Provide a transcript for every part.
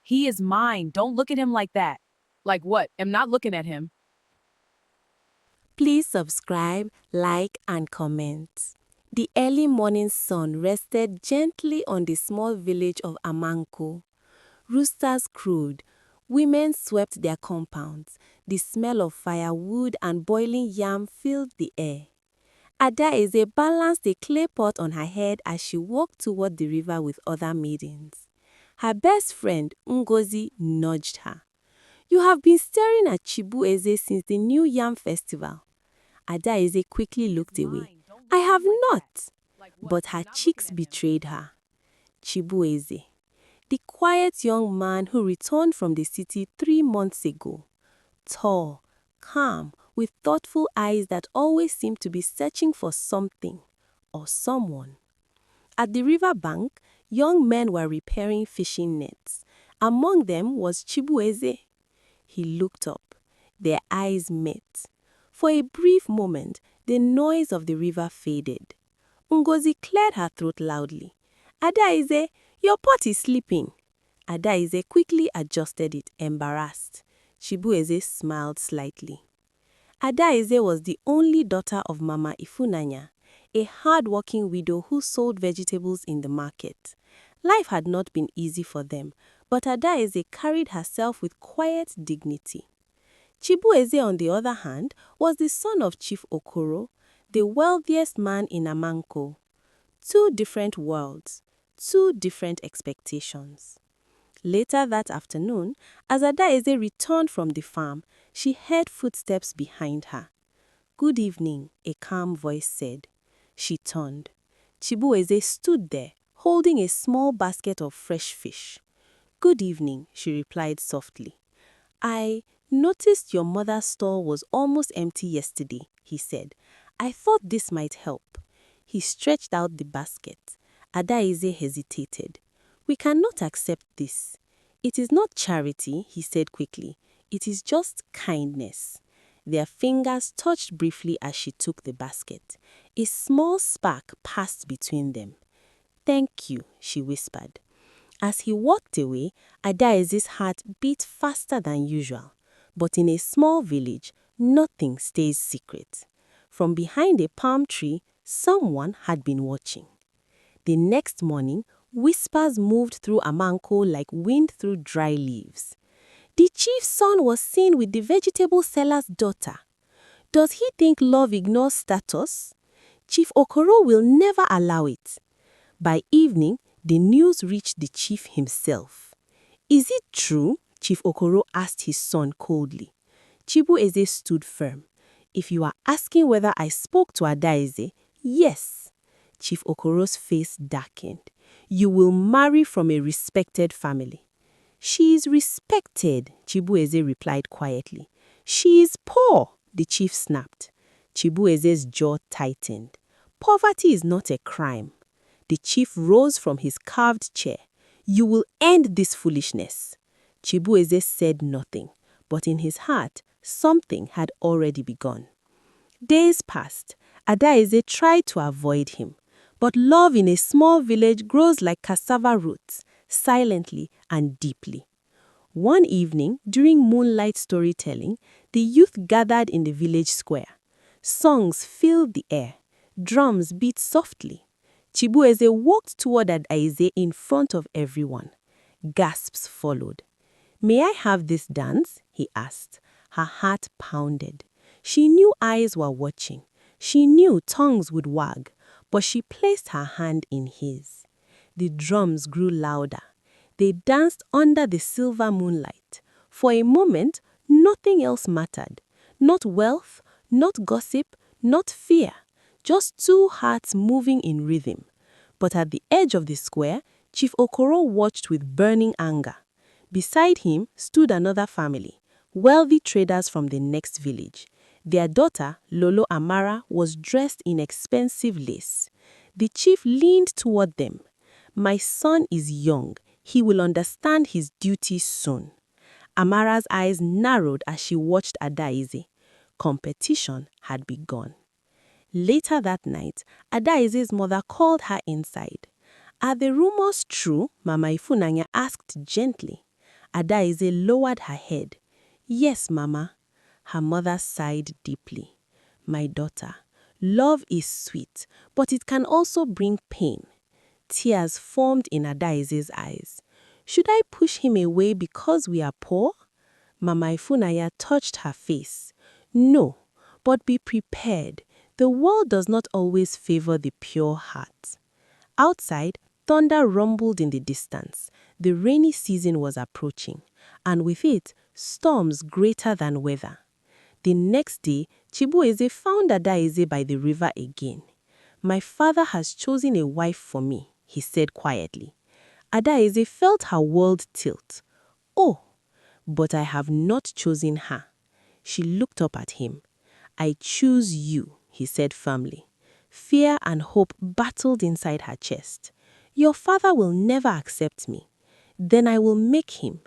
He is mine. Don't look at him like that. Like what? I'm not looking at him. Please subscribe, like, and comment. The early morning sun rested gently on the small village of Amanko. Roosters crowed, women swept their compounds, the smell of firewood and boiling yam filled the air. Adaeze balanced a clay pot on her head as she walked toward the river with other maidens. Her best friend, Ngozi, nudged her. "You have been staring at Chibueze since the New Yam Festival." Adaeze quickly looked away. "I have not." But her cheeks betrayed her. Chibueze, the quiet young man who returned from the city 3 months ago. Tall, calm, with thoughtful eyes that always seemed to be searching for something or someone. At the river bank, young men were repairing fishing nets. Among them was Chibueze. He looked up. Their eyes met. For a brief moment, the noise of the river faded. Ngozi cleared her throat loudly. "Adaeze, your pot is sleeping." Adaeze quickly adjusted it, embarrassed. Chibueze smiled slightly. Adaeze was the only daughter of Mama Ifunanya, a hard-working widow who sold vegetables in the market. Life had not been easy for them, but Adaeze carried herself with quiet dignity. Chibueze, on the other hand, was the son of Chief Okoro, the wealthiest man in Amanko. Two different worlds, two different expectations. Later that afternoon, as Adaeze returned from the farm, she heard footsteps behind her. "Good evening," a calm voice said. She turned. Chibueze stood there, holding a small basket of fresh fish. "Good evening," she replied softly. "I noticed your mother's stall was almost empty yesterday," he said. "I thought this might help." He stretched out the basket. Adaeze hesitated. "We cannot accept this." "It is not charity," he said quickly. "It is just kindness." Their fingers touched briefly as she took the basket. A small spark passed between them. "Thank you," she whispered. As he walked away, Adaeze's heart beat faster than usual. But in a small village, nothing stays secret. From behind a palm tree, someone had been watching. The next morning, whispers moved through Amanko like wind through dry leaves. "The chief's son was seen with the vegetable seller's daughter. Does he think love ignores status? Chief Okoro will never allow it." By evening, the news reached the chief himself. "Is it true?" Chief Okoro asked his son coldly. Chibueze stood firm. "If you are asking whether I spoke to Adaeze, yes." Chief Okoro's face darkened. "You will marry from a respected family." "She is respected," Chibueze replied quietly. "She is poor," the chief snapped. Chibueze's jaw tightened. "Poverty is not a crime." The chief rose from his carved chair. "You will end this foolishness." Chibueze said nothing, but in his heart, something had already begun. Days passed. Adaeze tried to avoid him. But love in a small village grows like cassava roots, silently and deeply. One evening, during moonlight storytelling, the youth gathered in the village square. Songs filled the air. Drums beat softly. Chibueze walked toward Adaeze in front of everyone. Gasps followed. "May I have this dance?" he asked. Her heart pounded. She knew eyes were watching. She knew tongues would wag, but she placed her hand in his. The drums grew louder. They danced under the silver moonlight. For a moment, nothing else mattered. Not wealth, not gossip, not fear. Just two hearts moving in rhythm. But at the edge of the square, Chief Okoro watched with burning anger. Beside him stood another family, wealthy traders from the next village. Their daughter, Lolo Amara, was dressed in expensive lace. The chief leaned toward them. "My son is young. He will understand his duties soon." Amara's eyes narrowed as she watched Adaeze. Competition had begun. Later that night, Adaeze's mother called her inside. "Are the rumors true?" Mama Ifunanya asked gently. Adaize lowered her head. Yes, Mama. Her mother sighed deeply. My daughter, love is sweet, but it can also bring pain. Tears formed in Adaize's eyes. Should I push him away because we are poor? Mama Ifunaya touched her face. No, but be prepared. The world does not always favor the pure heart. Outside, thunder rumbled in the distance. The rainy season was approaching, and with it, storms greater than weather. The next day, Chibueze found Adaize by the river again. My father has chosen a wife for me, he said quietly. Adaize felt her world tilt. Oh, but I have not chosen her. She looked up at him. I choose you, he said firmly. Fear and hope battled inside her chest. Your father will never accept me. Then I will make him.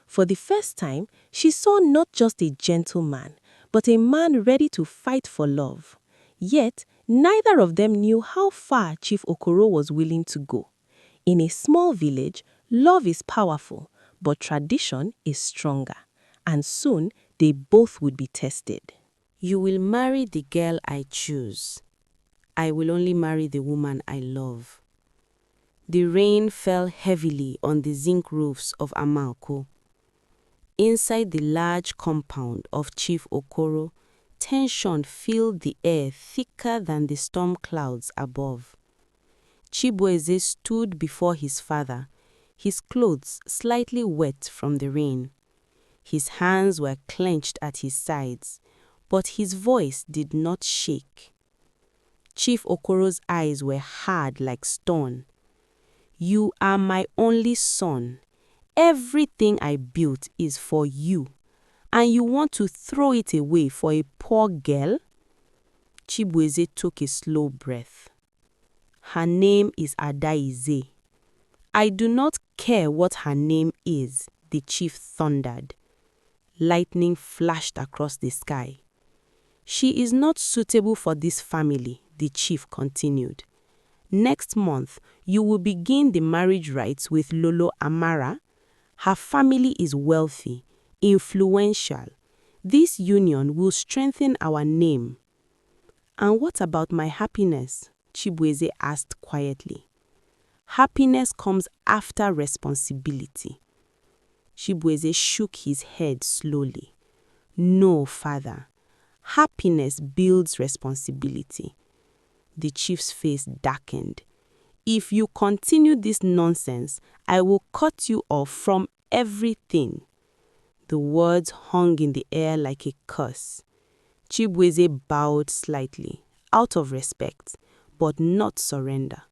For the first time, she saw not just a gentleman, but a man ready to fight for love. Yet, neither of them knew how far Chief Okoro was willing to go. In a small village, love is powerful, but tradition is stronger. And soon, they both would be tested. You will marry the girl I choose. I will only marry the woman I love. The rain fell heavily on the zinc roofs of Amalko. Inside the large compound of Chief Okoro, tension filled the air thicker than the storm clouds above. Chibueze stood before his father, his clothes slightly wet from the rain. His hands were clenched at his sides, but his voice did not shake. Chief Okoro's eyes were hard like stone. You are my only son. Everything I built is for you, and you want to throw it away for a poor girl? Chibueze took a slow breath. Her name is Adaize. I do not care what her name is, the chief thundered. Lightning flashed across the sky. She is not suitable for this family, the chief continued. Next month, you will begin the marriage rites with Lolo Amara. Her family is wealthy, influential. This union will strengthen our name. And what about my happiness? Chibueze asked quietly. Happiness comes after responsibility. Chibueze shook his head slowly. No, father. Happiness builds responsibility. The chief's face darkened. If you continue this nonsense, I will cut you off from everything. The words hung in the air like a curse. Chibueze bowed slightly, out of respect, but not surrender.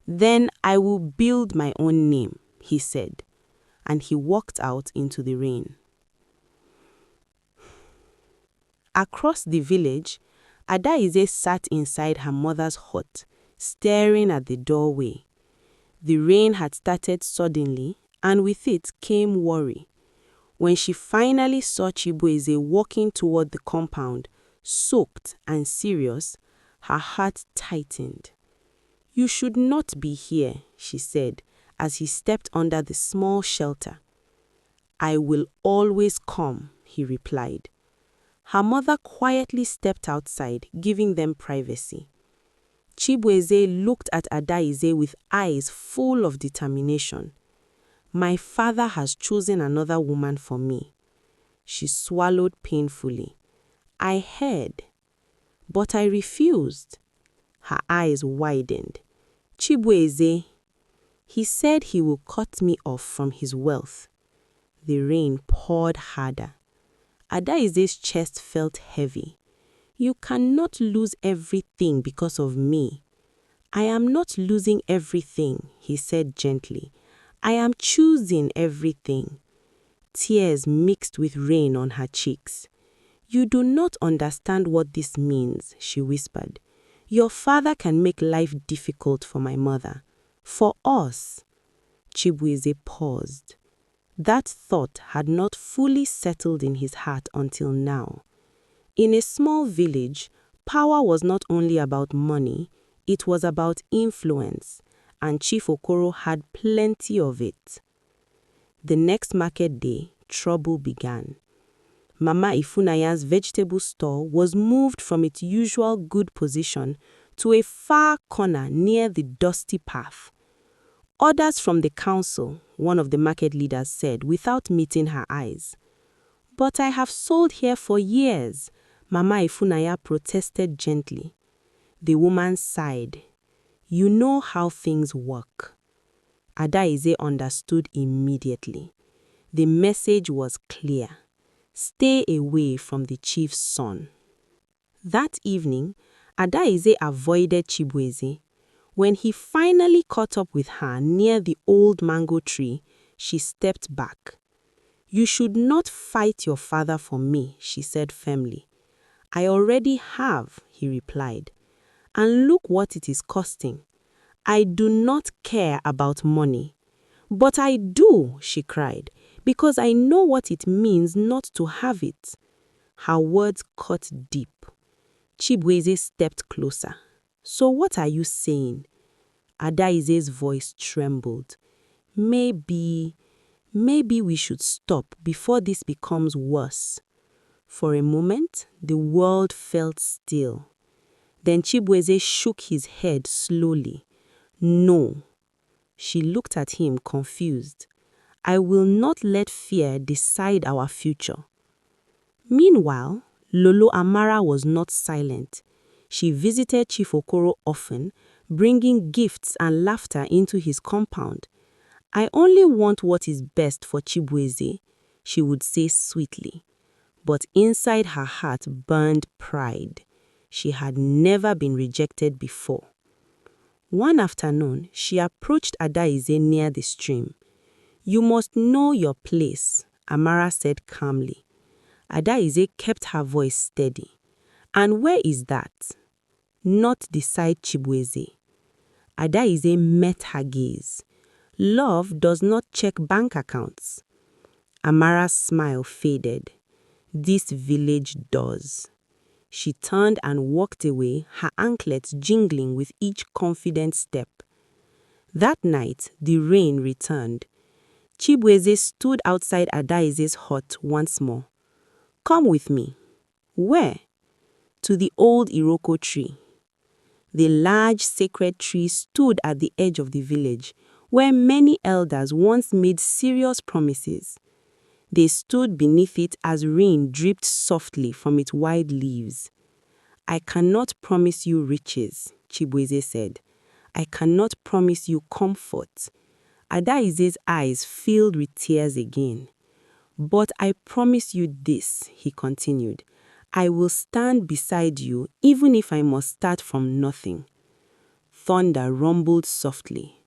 Then I will build my own name, he said, and he walked out into the rain. Across the village, Adaize sat inside her mother's hut, staring at the doorway. The rain had started suddenly, and with it came worry. When she finally saw Chibueze walking toward the compound, soaked and serious, her heart tightened. You should not be here, she said, as he stepped under the small shelter. I will always come, he replied. Her mother quietly stepped outside, giving them privacy. Chibueze looked at Adaize with eyes full of determination. My father has chosen another woman for me. She swallowed painfully. I heard, but I refused. Her eyes widened. Chibueze, he said he will cut me off from his wealth. The rain poured harder. Adaize's chest felt heavy. You cannot lose everything because of me. I am not losing everything, he said gently. I am choosing everything. Tears mixed with rain on her cheeks. You do not understand what this means, she whispered. Your father can make life difficult for my mother. For us. Chibueze paused. That thought had not fully settled in his heart until now. In a small village, power was not only about money, it was about influence, and Chief Okoro had plenty of it. The next market day, trouble began. Mama Ifunaya's vegetable store was moved from its usual good position to a far corner near the dusty path. Orders from the council, one of the market leaders said without meeting her eyes. But I have sold here for years, Mama Ifunaya protested gently. The woman sighed. You know how things work. Adaize understood immediately. The message was clear. Stay away from the chief's son. That evening, Adaize avoided Chibueze. When he finally caught up with her near the old mango tree, she stepped back. You should not fight your father for me, she said firmly. I already have, he replied. And look what it is costing. I do not care about money. But I do, she cried, because I know what it means not to have it. Her words cut deep. Chibueze stepped closer. So what are you saying? Adaize's voice trembled. Maybe we should stop before this becomes worse. For a moment, the world felt still. Then Chibueze shook his head slowly. No. She looked at him confused. I will not let fear decide our future. Meanwhile, Lolo Amara was not silent. She visited Chief Okoro often, bringing gifts and laughter into his compound. I only want what is best for Chibueze, she would say sweetly. But inside her heart burned pride. She had never been rejected before. One afternoon, she approached Adaize near the stream. You must know your place, Amara said calmly. Adaize kept her voice steady. And where is that? Not beside Chibueze. Adaize met her gaze. Love does not check bank accounts. Amara's smile faded. This village does. She turned and walked away, her anklets jingling with each confident step. That night, the rain returned. Chibueze stood outside Adaize's hut once more. Come with me. Where? To the old Iroko tree. The large sacred tree stood at the edge of the village, where many elders once made serious promises. They stood beneath it as rain dripped softly from its wide leaves. I cannot promise you riches, Chibueze said. I cannot promise you comfort. Adaize's eyes filled with tears again. But I promise you this, he continued. I will stand beside you even if I must start from nothing. Thunder rumbled softly.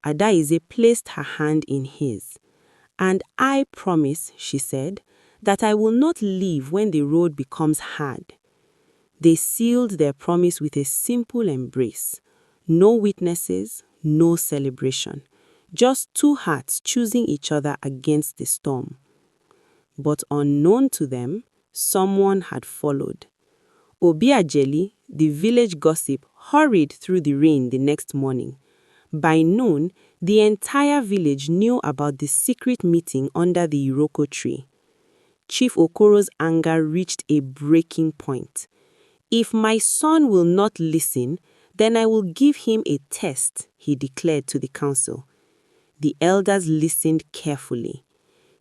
Adaize placed her hand in his. And I promise, she said, that I will not leave when the road becomes hard. They sealed their promise with a simple embrace. No witnesses, no celebration. Just two hearts choosing each other against the storm. But unknown to them, someone had followed. Obiajeli, the village gossip, hurried through the rain the next morning. By noon, the entire village knew about the secret meeting under the Iroko tree. Chief Okoro's anger reached a breaking point. If my son will not listen, then I will give him a test, he declared to the council. The elders listened carefully.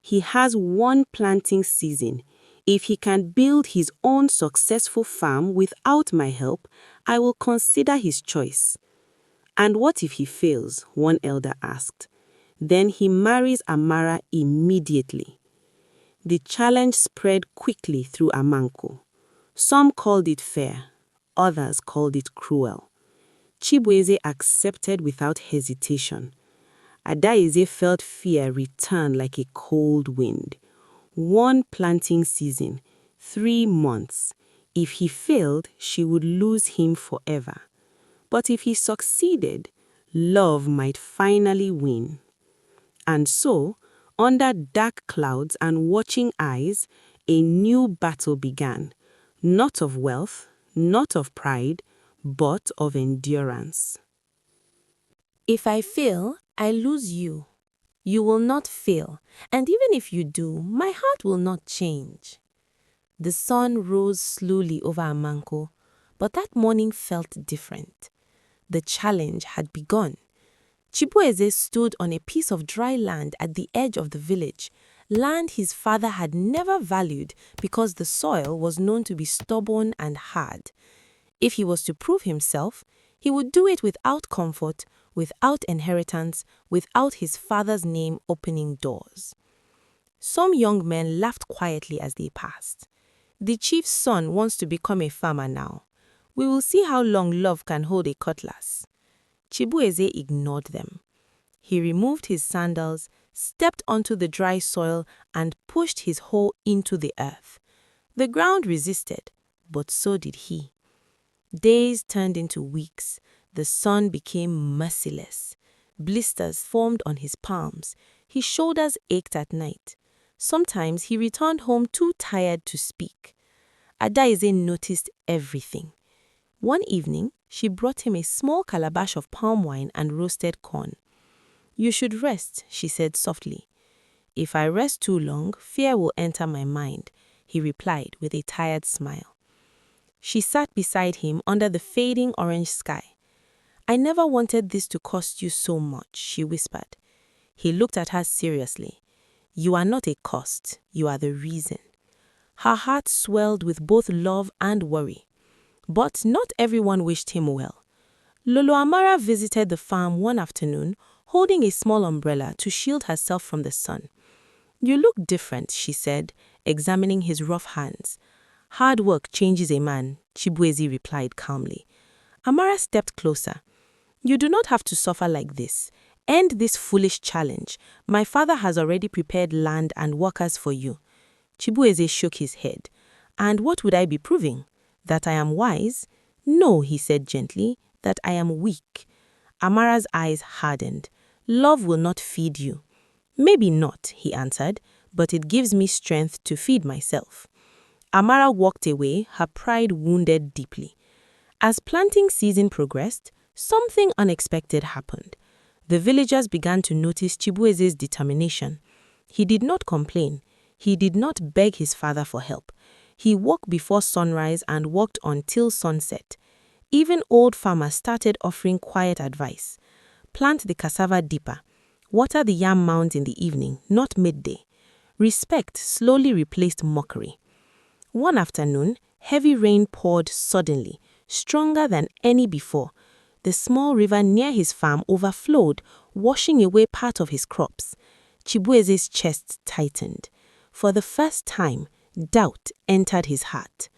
He has one planting season. If he can build his own successful farm without my help, I will consider his choice. And what if he fails? One elder asked. Then he marries Amara immediately. The challenge spread quickly through Amanko. Some called it fair, others called it cruel. Chibueze accepted without hesitation. Adaize felt fear return like a cold wind. One planting season, 3 months. If he failed, she would lose him forever. But if he succeeded, love might finally win. And so, under dark clouds and watching eyes, a new battle began. Not of wealth, not of pride, but of endurance. If I fail, I lose you. You will not fail, and even if you do, my heart will not change. The sun rose slowly over Amanko, but that morning felt different. The challenge had begun. Chibueze stood on a piece of dry land at the edge of the village, land his father had never valued because the soil was known to be stubborn and hard. If he was to prove himself, he would do it without comfort, without inheritance, without his father's name opening doors. Some young men laughed quietly as they passed. The chief's son wants to become a farmer now. We will see how long love can hold a cutlass. Chibueze ignored them. He removed his sandals, stepped onto the dry soil, and pushed his hoe into the earth. The ground resisted, but so did he. Days turned into weeks. The sun became merciless. Blisters formed on his palms. His shoulders ached at night. Sometimes he returned home too tired to speak. Adaize noticed everything. One evening, she brought him a small calabash of palm wine and roasted corn. "You should rest," she said softly. "If I rest too long, fear will enter my mind," he replied with a tired smile. She sat beside him under the fading orange sky. "I never wanted this to cost you so much," she whispered. He looked at her seriously. "You are not a cost, you are the reason." Her heart swelled with both love and worry. But not everyone wished him well. Lolo Amara visited the farm one afternoon, holding a small umbrella to shield herself from the sun. "You look different," she said, examining his rough hands. "Hard work changes a man," Chibueze replied calmly. Amara stepped closer. "You do not have to suffer like this. End this foolish challenge. My father has already prepared land and workers for you." Chibueze shook his head. "And what would I be proving? That I am wise?" "No," he said gently, "that I am weak." Amara's eyes hardened. "Love will not feed you." "Maybe not," he answered, "but it gives me strength to feed myself." Amara walked away, her pride wounded deeply. As planting season progressed, something unexpected happened. The villagers began to notice Chibueze's determination. He did not complain. He did not beg his father for help. He woke before sunrise and worked until sunset. Even old farmers started offering quiet advice. Plant the cassava deeper. Water the yam mounds in the evening, not midday. Respect slowly replaced mockery. One afternoon, heavy rain poured suddenly, stronger than any before. The small river near his farm overflowed, washing away part of his crops. Chibueze's chest tightened. For the first time, doubt entered his heart.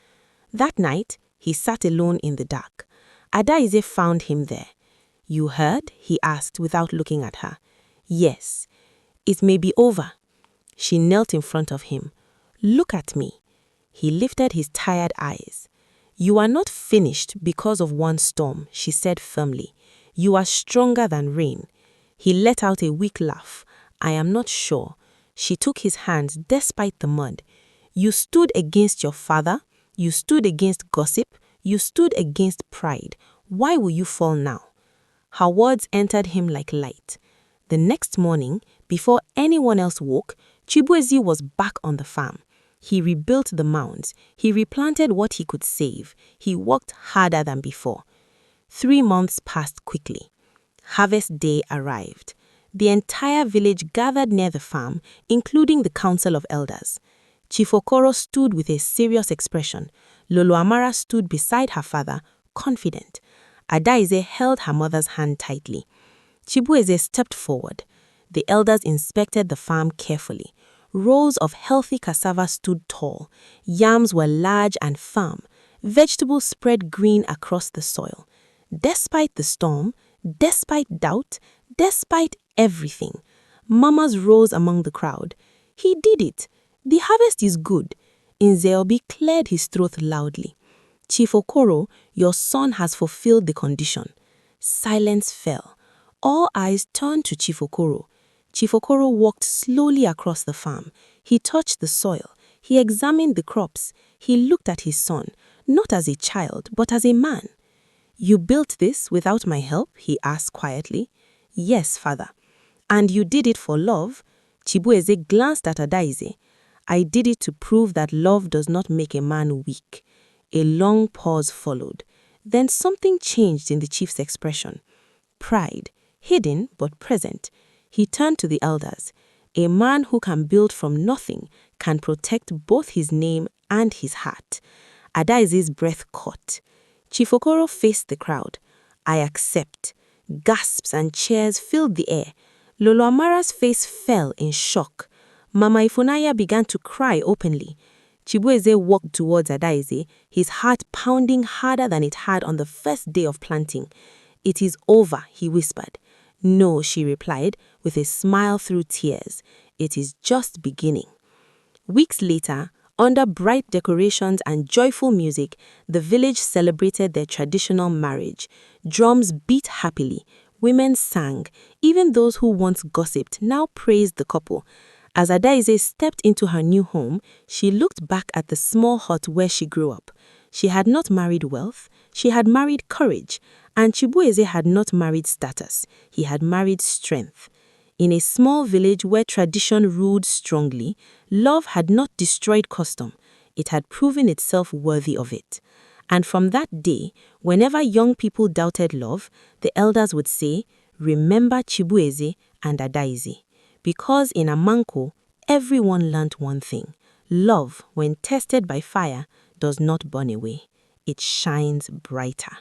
That night, he sat alone in the dark. Adaize found him there. "You heard?" he asked without looking at her. "Yes." "It may be over." She knelt in front of him. "Look at me." He lifted his tired eyes. "You are not finished because of one storm," she said firmly. "You are stronger than rain." He let out a weak laugh. "I am not sure." She took his hands despite the mud. "You stood against your father. You stood against gossip. You stood against pride. Why will you fall now?" Her words entered him like light. The next morning, before anyone else woke, Chibueze was back on the farm. He rebuilt the mounds. He replanted what he could save. He worked harder than before. 3 months passed quickly. Harvest day arrived. The entire village gathered near the farm, including the council of elders. Chief Okoro stood with a serious expression. Lolo Amara stood beside her father, confident. Adaize held her mother's hand tightly. Chibueze stepped forward. The elders inspected the farm carefully. Rows of healthy cassava stood tall. Yams were large and firm. Vegetables spread green across the soil. Despite the storm, despite doubt, despite everything, mamas rose among the crowd. "He did it. The harvest is good." Nzeobi cleared his throat loudly. "Chief Okoro, your son has fulfilled the condition." Silence fell. All eyes turned to Chief Okoro. Chief Okoro walked slowly across the farm. He touched the soil. He examined the crops. He looked at his son, not as a child, but as a man. "You built this without my help?" he asked quietly. "Yes, father." And you did it for love? Chibueze glanced at Adaize. I did it to prove that love does not make a man weak. A long pause followed. Then something changed in the chief's expression. Pride, hidden but present. He turned to the elders. A man who can build from nothing can protect both his name and his heart. Adaize's breath caught. Chief Okoro faced the crowd. I accept. Gasps and cheers filled the air. Lolo Amara's face fell in shock. Mama Ifunanya began to cry openly. Chibueze walked towards Adaize, his heart pounding harder than it had on the first day of planting. It is over, he whispered. No, she replied, with a smile through tears. It is just beginning. Weeks later, under bright decorations and joyful music, the village celebrated their traditional marriage. Drums beat happily. Women sang. Even those who once gossiped now praised the couple. As Adaize stepped into her new home, she looked back at the small hut where she grew up. She had not married wealth, she had married courage, and Chibueze had not married status, he had married strength. In a small village where tradition ruled strongly, love had not destroyed custom, it had proven itself worthy of it. And from that day, whenever young people doubted love, the elders would say, remember Chibueze and Adaize. Because in Amanko, everyone learnt one thing. Love, when tested by fire, does not burn away. It shines brighter.